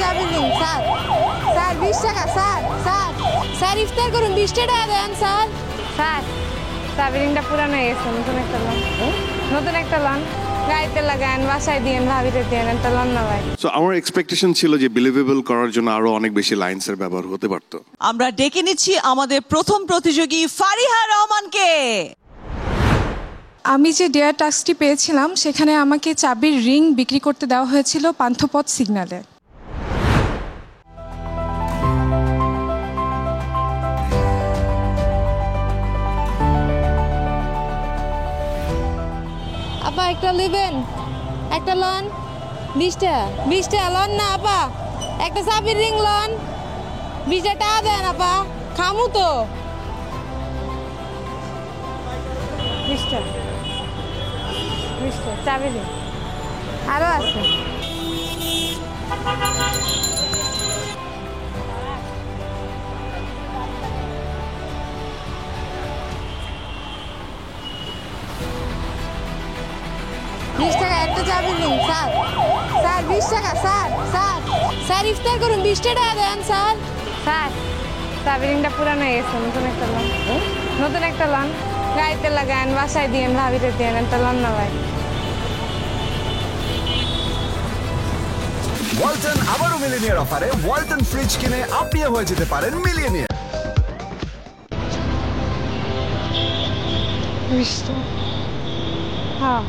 চাবি দিন sir. Sir 20 টাকা স্যার। স্যার স্যার ইফতার করুন 20 টাকা দেন স্যার। স্যার চাবি রিংটা পুরানো হয়ে গেছে, নতুন একটা লন। নতুন একটা লন গাড়িতে লাগান, বাসায় দিয়েন, ভাবিতে দিয়েন, একটা লন না ভাই। সো আমার এক্সপেকটেশন ছিল যে বিলিভেবল করার জন্য আরো অনেক বেশি লাইন্সের ব্যবহার হতে পারতো। আমরা ডেকে নিচ্ছি আমাদের প্রথম প্রতিযোগী ফারিহা রহমানকে। আমি যে ডেয়ার টাস্কটি পেয়েছিলাম সেখানে আমাকে চাবির রিং বিক্রি করতে দেওয়া হয়েছিল পান্থপথ সিগন্যালে। আপা একটা নেবেন, একটা লন 20 টাকা। 20 টাকা লন না আপা, একটা চাবির রিং লন 20 টাকা দেন আপা, খামু তো। 20 টাকা 20 টাকা চাবি রিং আরো আছে। একটা চাবি দিন স্যার। স্যার 20 টাকা স্যার। স্যার স্যার ইফতার করুন 20 টাকা দেন স্যার। স্যার চাবি রিংটা পুরানো হয়ে গেছে, নতুন একটা লন। নতুন একটা লন গাড়িতে লাগান, বাসায় দিয়েন, ভাবিতে দিয়েন, একটা লন না ভাই। ওয়ালটন আবারও মিলিনিয়ার অফারে ওয়ালটন ফ্রিজ কিনে আপনিও হয়ে যেতে পারেন মিলিয়নিয়ার। 20 টাকা হ্যাঁ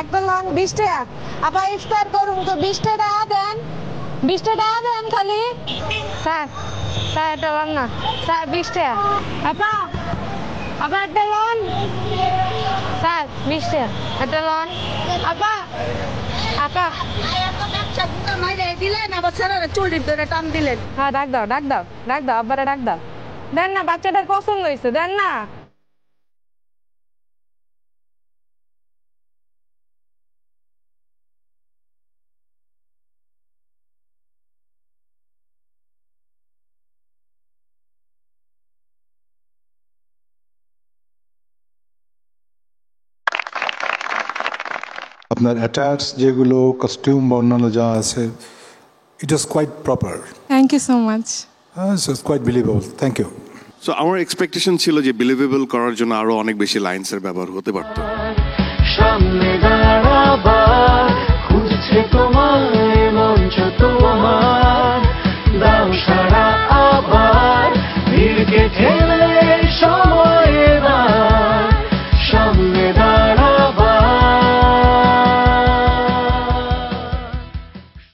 একটা লন 20 টাকা। আপা ইফতার করুন তো 20 টাকা দেন, 20 টাকা দেন খালি। স্যার স্যার একটা লন না স্যার 20 টাকা। আপা আপা একটা লন স্যার 20 টাকা একটা লন। আপা আপা দিলেন আবার স্যারের চুল ধরে টান দিলেন। হ্যাঁ ডাক দাও ডাক দাও ডাক দাও, আব্বারে ডাক দাও। দেন না, বাচ্চাটার পছন্দ হয়েছে, দেন না। আপনার অ্যাটায়ার্স যেগুলো কস্টিউম বা অন্যান্য যা আছে, it is quite proper. Thank you so much. So it's quite believable. Thank you. So আমার এক্সপেকটেশন ছিল যে বিলিভেবল করার জন্য আরো অনেক বেশি লাইন্সের ব্যবহার হতে পারতো। সামনে দাঁড়াবার